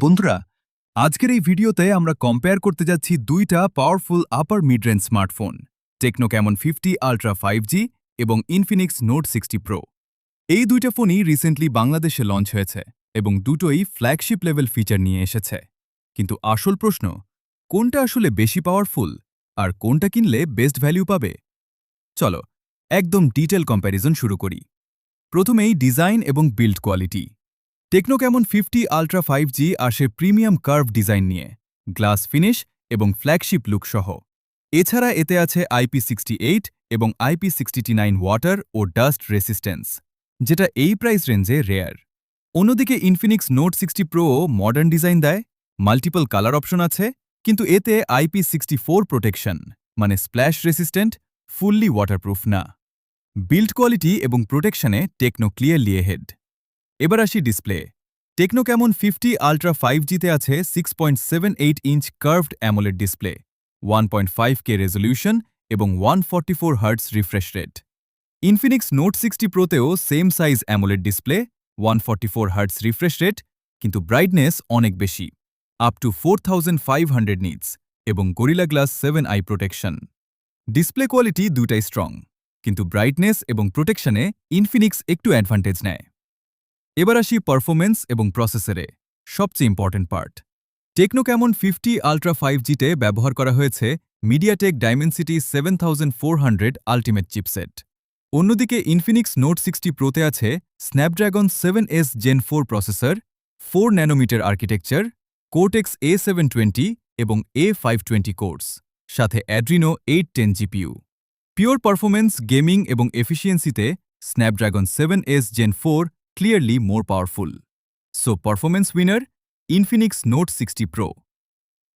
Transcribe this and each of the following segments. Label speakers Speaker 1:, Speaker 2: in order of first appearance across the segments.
Speaker 1: বন্ধুরা, আজকের এই ভিডিওতে আমরা কম্পেয়ার করতে যাচ্ছি দুইটা powerful upper mid range smartphone, Tecno Camon 50 ultra 5G এবং ইনফিনিক্স নোট 60 প্রো। এই দুইটা ফোনই রিসেন্টলি বাংলাদেশে লঞ্চ হয়েছে এবং দুটোই ফ্ল্যাগশিপ লেভেল ফিচার নিয়ে এসেছে। কিন্তু আসল প্রশ্ন, কোনটা আসলে বেশি পাওয়ারফুল আর কোনটা কিনলে বেস্ট ভ্যালু পাবে? চলো একদম ডিটেল কম্প্যারিজন শুরু করি। প্রথমেই ডিজাইন এবং build quality. Techno Camon 50 ultra 5G আসে প্রিমিয়াম কার্ভ ডিজাইন নিয়ে, গ্লাস ফিনিশ এবং ফ্ল্যাগশিপ লুক সহ। এছাড়া এতে আছে IP68 এবং IP69 ওয়াটার ও ডাস্ট রেসিস্ট্যান্স, যেটা এই প্রাইস রেঞ্জে রেয়ার। অন্যদিকে Infinix note 60 pro modern design দেয়, মাল্টিপল কালার অপশন আছে, কিন্তু এতে IP64 প্রোটেকশন, মানে স্প্ল্যাশ রেসিস্ট্যান্ট, ফুললি ওয়াটারপ্রুফ না। বিল্ড কোয়ালিটি এবং প্রোটেকশনে টেকনো ক্লিয়ারলি এহেড। এবার আসি ডিসপ্লে। টেকনো ক্যামন 50 আল্ট্রা 5Gতে আছে 6.78 inch curved AMOLED display, 1.5K resolution এবং 144 hertz refresh rate. Infinix note 60 প্রোতেও same size AMOLED display, 144 hertz refresh rate, কিন্তু ব্রাইটনেস অনেক বেশি, আপ টু 4500 নিটস এবং gorilla glass 7 I protection. Display quality দুটাই strong, কিন্তু ব্রাইটনেস এবং প্রোটেকশনে ইনফিনিক্স একটু অ্যাডভান্টেজ নেয়। এবার আসি পারফরমেন্স এবং প্রসেসরে, সবচেয়ে important part. Tecno Camon 50 ultra 5Gতে ব্যবহার করা হয়েছে মিডিয়াটেক ডাইমেনসিটি 7400 আল্টিমেট চিপসেট। অন্যদিকে ইনফিনিক্স নোট 60 প্রোতে আছে Snapdragon 7S Gen 4 processor, 4 nanometre architecture, Cortex A720 এবং A520 কোর্স, সাথে Adreno 810 GPU. Pure performance, gaming এবং এফিসিয়েন্সিতে Snapdragon 7S Gen 4 clearly more powerful. So performance winner, Infinix note 60 pro.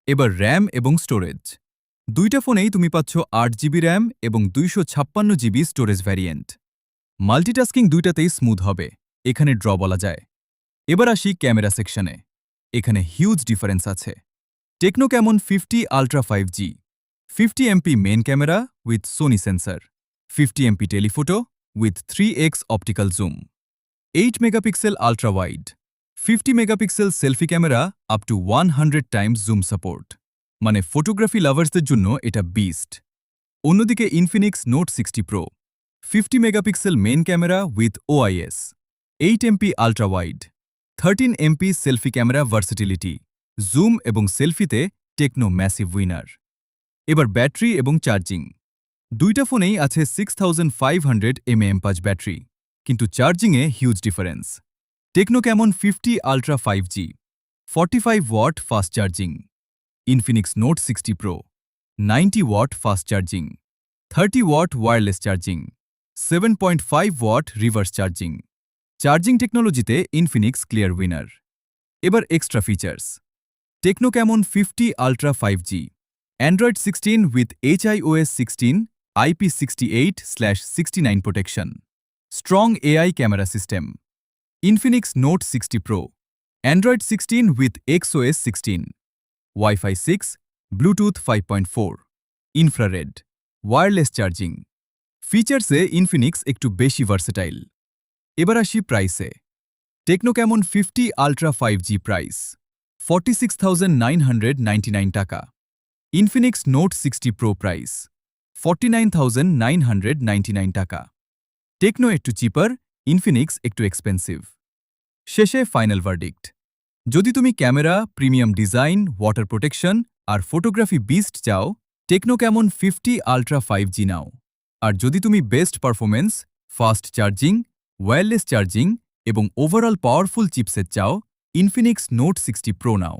Speaker 1: এবার RAM এবং storage. দুইটা ফোনেই তুমি পাচ্ছ 8GB র্যাম এবং 256GB স্টোরেজ ভ্যারিয়েন্ট। মাল্টিটাস্কিং দুইটাতেই স্মুথ হবে, এখানে ড্র বলা যায়। এবার আসি ক্যামেরা সেকশনে। এখানে হিউজ ডিফারেন্স আছে। Tecno Camon 50 ultra 5G 50MP main camera with Sony sensor, 50MP telephoto with 3x optical zoom, 8 megapixel ultra wide, 50 megapixel selfie camera up to 100 times zoom support, মানে photography লাভার্সদের জন্য এটা beast. অন্যদিকে Infinix note 60 pro 50 megapixel main camera with OIS, 8MP ultra wide, 13MP selfie camera versatility, zoom এবং সেলফিতে Tecno massive winner. এবার battery এবং charging. দুইটা ফোনেই আছে 6500 mAh ব্যাটারি, কিন্তু চার্জিংয়ে huge difference. Tecno Camon 50 ultra 5G 45 watt fast charging, Infinix note 60 pro 90 watt fast charging, 30 watt wireless charging, 7.5 watt reverse charging. Charging টেকনোলজিতে ইনফিনিক্স ক্লিয়ার উইনার। এবার extra features. Tecno Camon 50 ultra 5G Android 16 with HiOS 16 IP68/69 protection, strong AI camera system. Infinix Note 60 Pro Android 16 with XOS 16, Wi-Fi 6, Bluetooth 5.4, infrared, wireless charging. ফিচার্সে Infinix একটু বেশি versatile. এবার আসি প্রাইসে। Techno Camon 50 ultra 5G price 46,999 টাকা। Infinix note 60 pro price 49,999 টাকা। Tecno একটু cheaper, Infinix একটু expensive. শেষে ফাইনাল ভার্ডিক্ট। যদি তুমি camera, premium design, water protection আর ফটোগ্রাফি বিস্ট চাও, টেকনো ক্যামন 50 আল্ট্রা 5G নাও। আর যদি তুমি best performance, fast charging, wireless charging এবং ওভারঅল পাওয়ারফুল চিপসেট চাও, ইনফিনিক্স নোট 60 প্রো নাও।